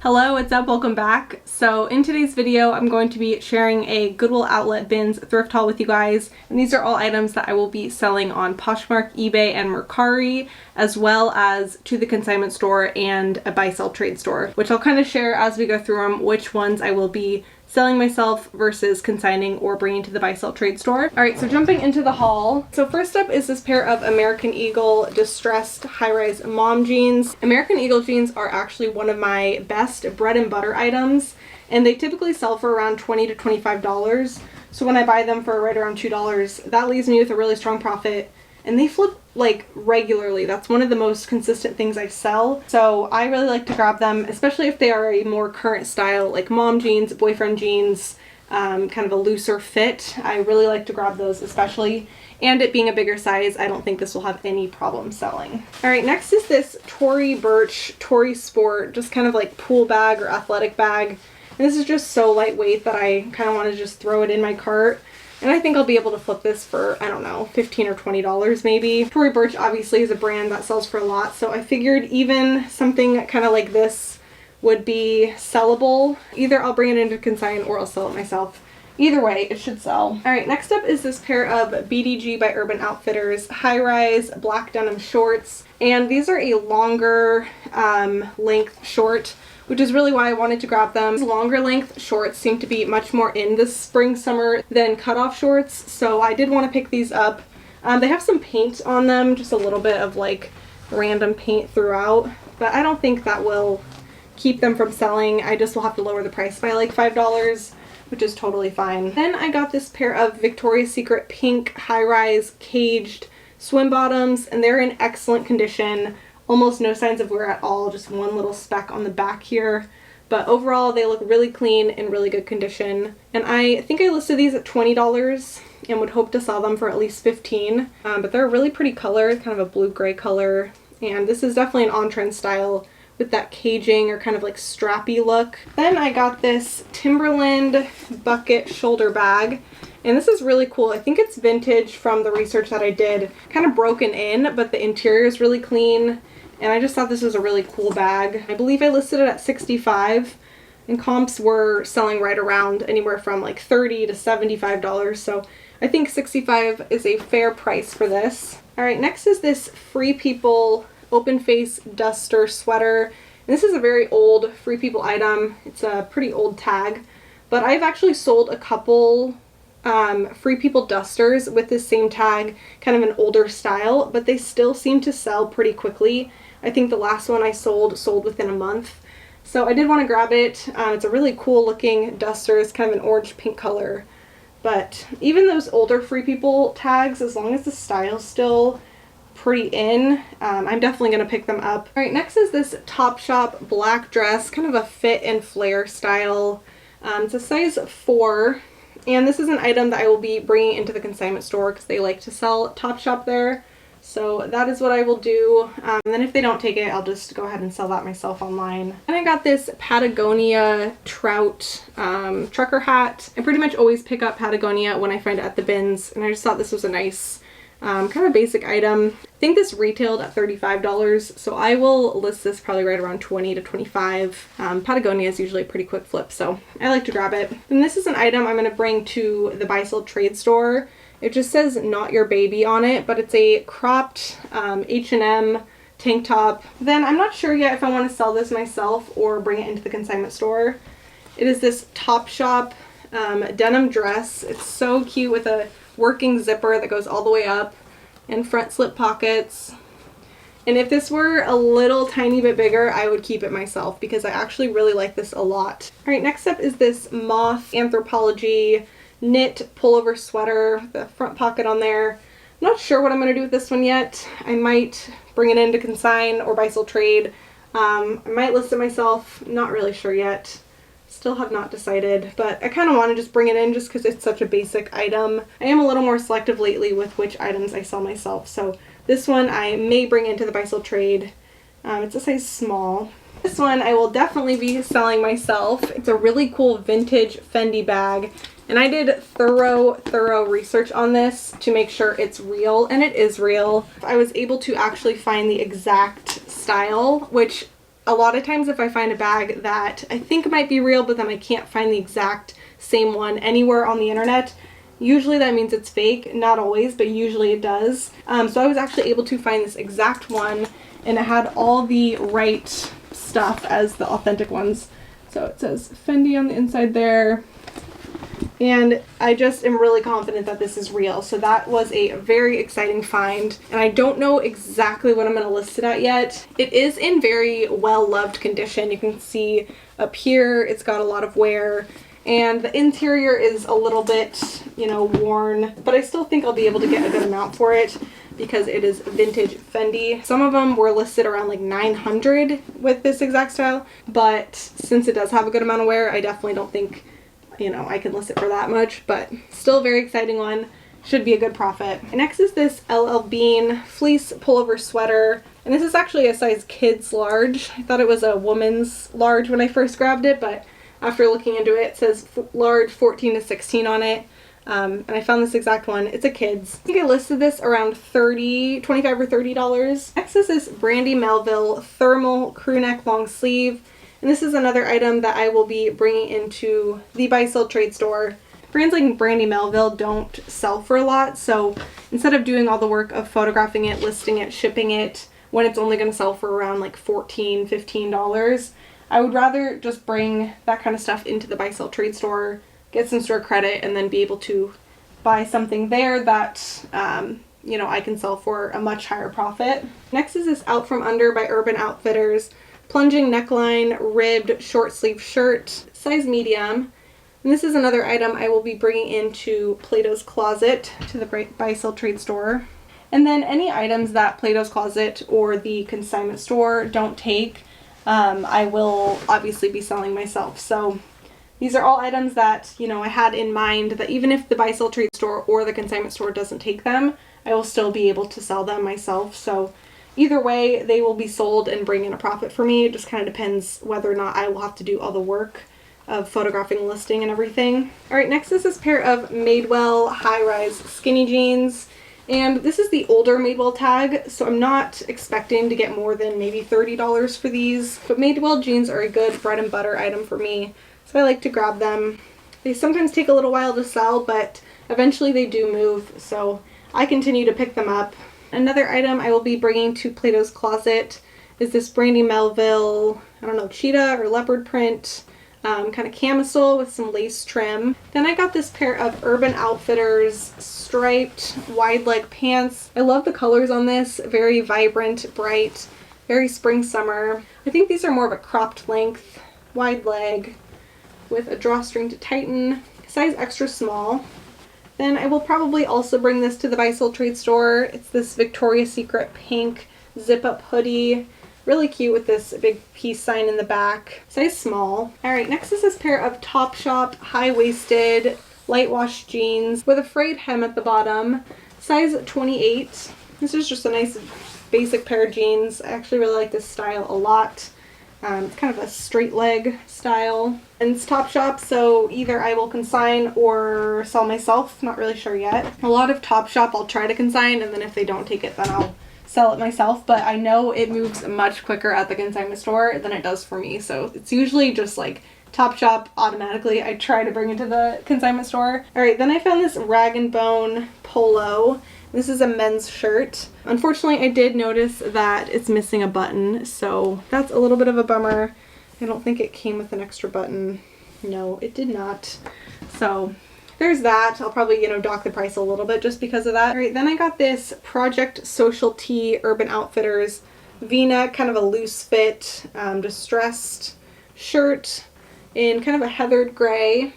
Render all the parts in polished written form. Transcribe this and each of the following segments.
Hello, what's up? Welcome back. So in today's video, I'm going to be sharing a Goodwill Outlet Bins thrift haul with you guys. And these are all items that I will be selling on Poshmark, eBay, and Mercari, as well as to the consignment store and a buy-sell trade store, which I'll kind of share as we go through them, which ones I will be selling myself versus consigning or bringing to the buy-sell trade store. All right, so jumping into the haul. So first up is this pair of American Eagle distressed high-rise mom jeans. American Eagle jeans are actually one of my best bread and butter items, and they typically sell for around $20 to $25. So when I buy them for right around $2, that leaves me with a really strong profit. And they flip like regularly. That's one of the most consistent things I sell. So I really like to grab them, especially if they are a more current style, like mom jeans, boyfriend jeans, kind of a looser fit. I really like to grab those especially. And it being a bigger size, I don't think this will have any problem selling. All right, next is this Tory Burch Tory Sport, just kind of like pool bag or athletic bag. And this is just so lightweight that I kind of want to just throw it in my cart. And I think I'll be able to flip this for, I don't know, $15 or $20 maybe. Tory Burch obviously is a brand that sells for a lot, so I figured even something kind of like this would be sellable. Either I'll bring it into consign or I'll sell it myself. Either way, it should sell. All right, next up is this pair of BDG by Urban Outfitters high-rise black denim shorts. And these are a longer length short, which is really why I wanted to grab them. These longer length shorts seem to be much more in the spring, summer than cutoff shorts, so I did want to pick these up. They have some paint on them, just a little bit of like random paint throughout, but I don't think that will keep them from selling. I just will have to lower the price by like $5, which is totally fine. Then I got this pair of Victoria's Secret pink high-rise caged swim bottoms, and they're in excellent condition. Almost no signs of wear at all, just one little speck on the back here. But overall, they look really clean and really good condition. And I think I listed these at $20 and would hope to sell them for at least $15. But they're a really pretty color, kind of a blue-gray color. And this is definitely an on-trend style with that caging or kind of like strappy look. Then I got this Timberland bucket shoulder bag. And this is really cool. I think it's vintage from the research that I did. Kind of broken in, but the interior is really clean. And I just thought this was a really cool bag. I believe I listed it at $65, and comps were selling right around anywhere from like $30 to $75. So I think $65 is a fair price for this. All right, next is this Free People open face duster sweater. And this is a very old Free People item. It's a pretty old tag, but I've actually sold a couple Free People dusters with this same tag, kind of an older style, but they still seem to sell pretty quickly. I think the last one I sold within a month. So I did want to grab it. It's a really cool looking duster. It's kind of an orange pink color. But even those older Free People tags, as long as the style's still pretty in, I'm definitely going to pick them up. All right, next is this Topshop black dress, kind of a fit and flare style. It's a size 4. And this is an item that I will be bringing into the consignment store because they like to sell Topshop there. So that is what I will do. And then if they don't take it, I'll just go ahead and sell that myself online. And I got this Patagonia Trout trucker hat. I pretty much always pick up Patagonia when I find it at the bins. And I just thought this was a nice kind of basic item. I think this retailed at $35, so I will list this probably right around $20 to $25. Patagonia is usually a pretty quick flip, so I like to grab it. And this is an item I'm going to bring to the buy-sell trade store. It just says "Not Your Baby" on it, but it's a cropped H&M tank top. Then I'm not sure yet if I want to sell this myself or bring it into the consignment store. It is this Topshop denim dress. It's so cute with a working zipper that goes all the way up and front slip pockets. And if this were a little tiny bit bigger, I would keep it myself because I actually really like this a lot. All right, next up is this Moth Anthropology knit pullover sweater, the front pocket on there. I'm not sure what I'm going to do with this one yet. I might bring it into consign or buy-sell trade. I might list it myself, not really sure yet. Still have not decided, but I kind of want to just bring it in just because it's such a basic item. I am a little more selective lately with which items I sell myself, so this one I may bring into the buy-sell trade. It's a size small. This one I will definitely be selling myself. It's a really cool vintage Fendi bag, and I did thorough research on this to make sure it's real, and it is real. I was able to actually find the exact style, which a lot of times if I find a bag that I think might be real, but then I can't find the exact same one anywhere on the internet, usually that means it's fake. Not always, but usually it does. So I was actually able to find this exact one, and it had all the right stuff as the authentic ones. So it says Fendi on the inside there. And I just am really confident that this is real. So that was a very exciting find. And I don't know exactly what I'm going to list it at yet. It is in very well-loved condition. You can see up here it's got a lot of wear. And the interior is a little bit, you know, worn. But I still think I'll be able to get a good amount for it because it is vintage Fendi. Some of them were listed around like $900 with this exact style. But since it does have a good amount of wear, I definitely don't think, you know, I can list it for that much, but still a very exciting one. Should be a good profit. And next is this LL Bean fleece pullover sweater. And this is actually a size kids large. I thought it was a woman's large when I first grabbed it, but after looking into it, it says large 14 to 16 on it. And I found this exact one. It's a kid's. I think I listed this around $25 or $30. Next is this Brandy Melville thermal crew neck long sleeve. And this is another item that I will be bringing into the buy sell trade store. Brands like Brandy Melville don't sell for a lot, so instead of doing all the work of photographing it, listing it, shipping it, when it's only going to sell for around like $14, $15, I would rather just bring that kind of stuff into the buy sell trade store, get some store credit, and then be able to buy something there that you know, I can sell for a much higher profit. Next is this Out From Under by Urban Outfitters plunging neckline ribbed short sleeve shirt, size medium. And this is another item I will be bringing into Plato's Closet to the buy sell trade store. And then any items that Plato's Closet or the consignment store don't take, I will obviously be selling myself. So these are all items that, you know, I had in mind that even if the buy sell trade store or the consignment store doesn't take them, I will still be able to sell them myself. So either way, they will be sold and bring in a profit for me. It just kind of depends whether or not I will have to do all the work of photographing, listing, and everything. All right, next is this pair of Madewell high-rise skinny jeans. And this is the older Madewell tag, so I'm not expecting to get more than maybe $30 for these. But Madewell jeans are a good bread and butter item for me, so I like to grab them. They sometimes take a little while to sell, but eventually they do move, so I continue to pick them up. Another item I will be bringing to Plato's Closet is this Brandy Melville, I don't know, cheetah or leopard print, kind of camisole with some lace trim. Then I got this pair of Urban Outfitters striped wide leg pants. I love the colors on this, very vibrant, bright, very spring summer. I think these are more of a cropped length, wide leg with a drawstring to tighten, size extra small. Then I will probably also bring this to the buy sell trade store. It's this Victoria's Secret pink zip-up hoodie. Really cute with this big peace sign in the back. Size small. Alright, next is this pair of Topshop high-waisted light wash jeans with a frayed hem at the bottom. Size 28. This is just a nice basic pair of jeans. I actually really like this style a lot. It's kind of a straight leg style. And it's Topshop, so either I will consign or sell myself. Not really sure yet. A lot of Topshop I'll try to consign, and then if they don't take it, then I'll sell it myself. But I know it moves much quicker at the consignment store than it does for me. So it's usually just like Topshop automatically. I try to bring it to the consignment store. Alright, then I found this Rag & Bone polo. This is a men's shirt. Unfortunately, I did notice that it's missing a button, so that's a little bit of a bummer. I don't think it came with an extra button. No, it did not. So there's that. I'll probably, you know, dock the price a little bit just because of that. All right, then I got this Project Social Tee Urban Outfitters V-neck, kind of a loose fit, distressed shirt in kind of a heathered gray.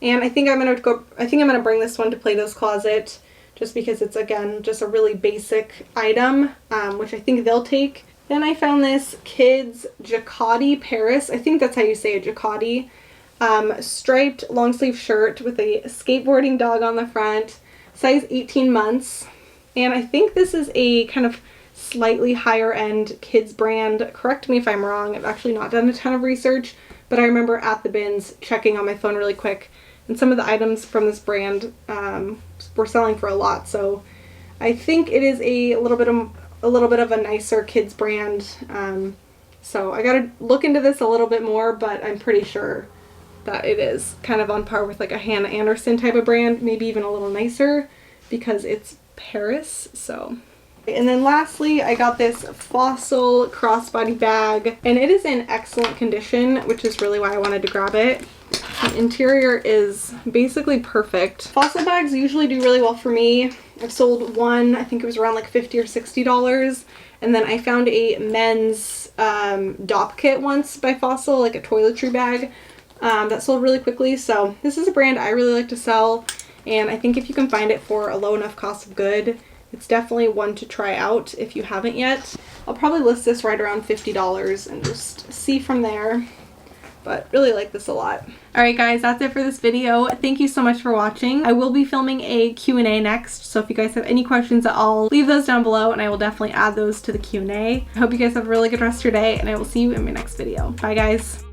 And I think I'm gonna bring this one to Plato's Closet, just because it's, again, just a really basic item, which I think they'll take. Then I found this kids Jacadi Paris, I think that's how you say it, Jacadi, striped long sleeve shirt with a skateboarding dog on the front, size 18 months. And I think this is a kind of slightly higher end kids brand. Correct me if I'm wrong, I've actually not done a ton of research, but I remember at the bins checking on my phone really quick, and some of the items from this brand were selling for a lot, so I think it is a little bit of a nicer kids brand. So I gotta look into this a little bit more, but I'm pretty sure that it is kind of on par with like a Hannah Anderson type of brand, maybe even a little nicer because it's Paris. So, and then lastly, I got this Fossil crossbody bag, and it is in excellent condition, which is really why I wanted to grab it. The interior is basically perfect. Fossil bags usually do really well for me. I've sold one, I think it was around like $50 or $60, and then I found a men's DOP kit once by Fossil, like a toiletry bag, that sold really quickly. So this is a brand I really like to sell, and I think if you can find it for a low enough cost of good, it's definitely one to try out if you haven't yet. I'll probably list this right around $50 and just see from there. But really like this a lot. Alright guys, that's it for this video. Thank you so much for watching. I will be filming a Q&A next, so if you guys have any questions at all, leave those down below and I will definitely add those to the Q&A. I hope you guys have a really good rest of your day, and I will see you in my next video. Bye guys.